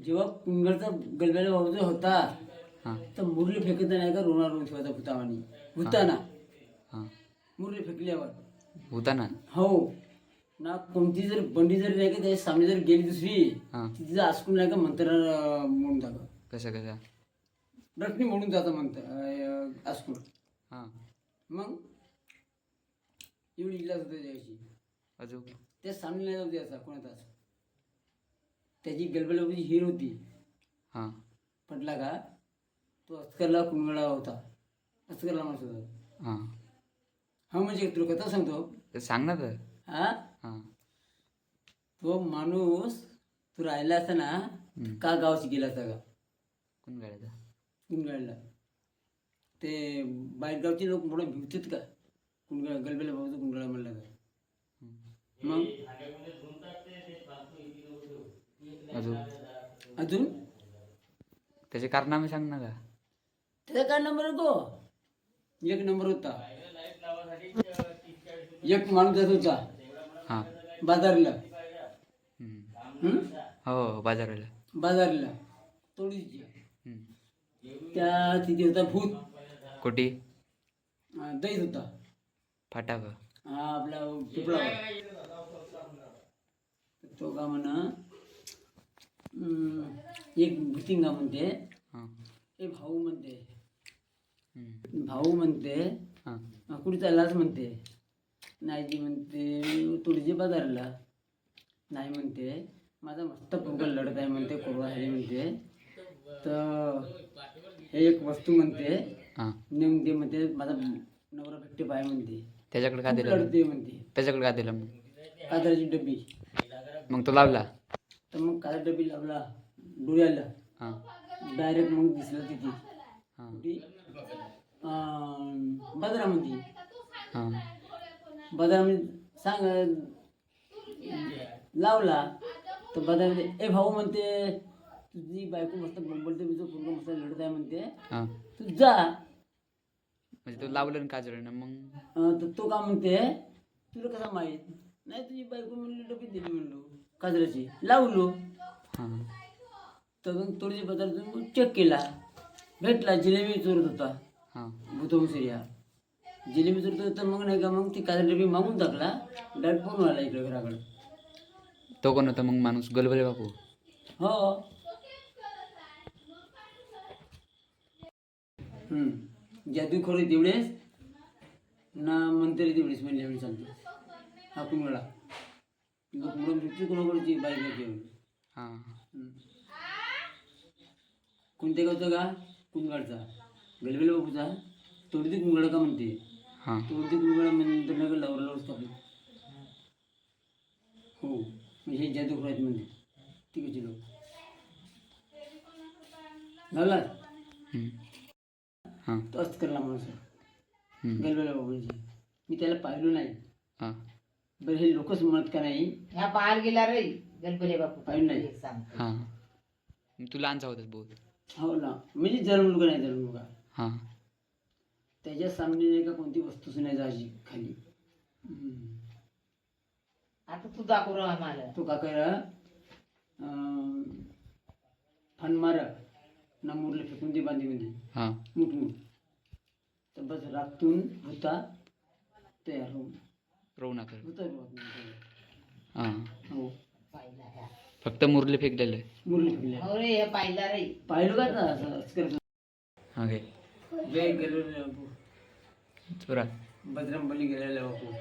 जेव्हा कुंगलचा गलबेला बाबूचा होता हां तर मुरली फेकत नाही का रोणार रोज ठेवायचा भूतावानी भूताना हां मुरली फेकल्यावर होता ना. हो ना कोणती जर बंडी जर नाही का त्याच्या सामने जर गेली दुसरी हां तिचं आसकून नाही का मंत्र म्हणून जातं कसं कसं. रटणी म्हणून जातं म्हणतं आसकून. हां मग एवढी इलाज होते त्याची अजून त्या सामने नाही जाऊ द्यायचा कोणाचाच. त्याची गलबलाची हिर होती हां पटला का तो अस्करला कुंगळा होता अस्करला माणूस होता. हां हा म्हणजे तुला कथा सांगतो तर सांग ना तर. हा हां तो माणूस तू राहिला असता ना का गावची गेला असता का कोण गाड्याचा. कुंगळला. ते बाहेरगावचे लोक मोठं भिवतात का कुंगळा गलबेला भाऊचं कुंगळा म्हणलं का मग अजून अजून त्याचे कारनामे सांग ना का. त्याचा काय नंबर होतो एक नंबर होता. एक माणूस जात होता हां बाजारला हो बाजाराला. बाजारला तोडीची त्या तिथे होता भूत कोटी दैत होता फाटा का. हा आपला पिपळा तो का म्हणा एक भूतिंगा म्हणते हां एक भाऊ म्हणते हम्म. भाऊ म्हणते हां कुठे चाललाच म्हणते नाही जी म्हणते तुळशी बाजारला नाही म्हणते माझा मस्त पोरगा लढत आहे म्हणते कोरडा आहे म्हणते तर हे एक वस्तू म्हणते हां नेऊन दे म्हणते माझा नवरा भेटते पाय म्हणते त्याच्याकडे का खूप दिलं लढते म्हणते त्याच्याकडे का दिलं मग. काजराची डबी मग तो लावला. तर मग काजर डबी लावला डोळ्याला हां डायरेक्ट मग दिसलं तिथे हां कुठे बाजारामध्ये हां बाजारामध्ये सांग लावला तर बाजारामध्ये ए भाऊ म्हणते तुझी बायको मस्त बोंबलते तुझं पूर्ण मस्त लढत आहे म्हणते हां तू जा. म्हणजे तो लावलं ना काजळीनं मग. तर तो का म्हणते तुला कसा माहीत नाही तुझी बायको म्हणली डबी दिली म्हणलो काजराची लावलो. हां तर मग थोडीशी बाजारातून चेक केला भेटला जिलेबी चोरत होता हां भूतम सिरिया जिलेबी चोरत होता. मग नाही का मग ती काजर डबी मागून टाकला डायरेक्ट फोन आला इकडे घराकडे. तो कोण होता मग माणूस गलबले बापू. हो जादूखोरी तेवढेच ना मंत्री तेवढेच म्हणले एवढे चालते हा कुंगळा लोक म्हणून मृत्यू कोणाकडची बाईक हां कोणत्या गावचा का कुंगाळचा गलबेल बापूचा तोडती कुंगळा का म्हणते हां तोडती कुंगळा म्हणते ना का लावरच कापली. हो म्हणजे हे जादूखोर आहेत म्हणते तिकडचे लोक झाला हां तो असं करला माणूस गलबेला बापूंची. मी त्याला पाहिलो नाही हां बरं हे लोकच म्हणत का नाही ह्या पाहायला गेला रे गणपती बापू पाहिलं नाही. हां तू लहानचा होतास बहुत. हो ना म्हणजे जन्मलो का नाही जन्मलो का हां त्याच्या सामने नाही का कोणती वस्तूच नाही जायची खाली. आता तू दाखव आम्हाला. तो का करा फन मार ना मुरले फेकून दे बांधीमध्ये हां मुठमूठ तर बस रातून होता तयार होऊन रोव नका. होता हां हो पाहिला ह्या. फक्त मुरली फेकलेलं आहे. मुरली फेकल्या हो रे हे पाहिला रे. पाहिलं का आता असं करायचं. हां घे जय गेलो बापू चोरा. बजरंग बली गेलेला बापू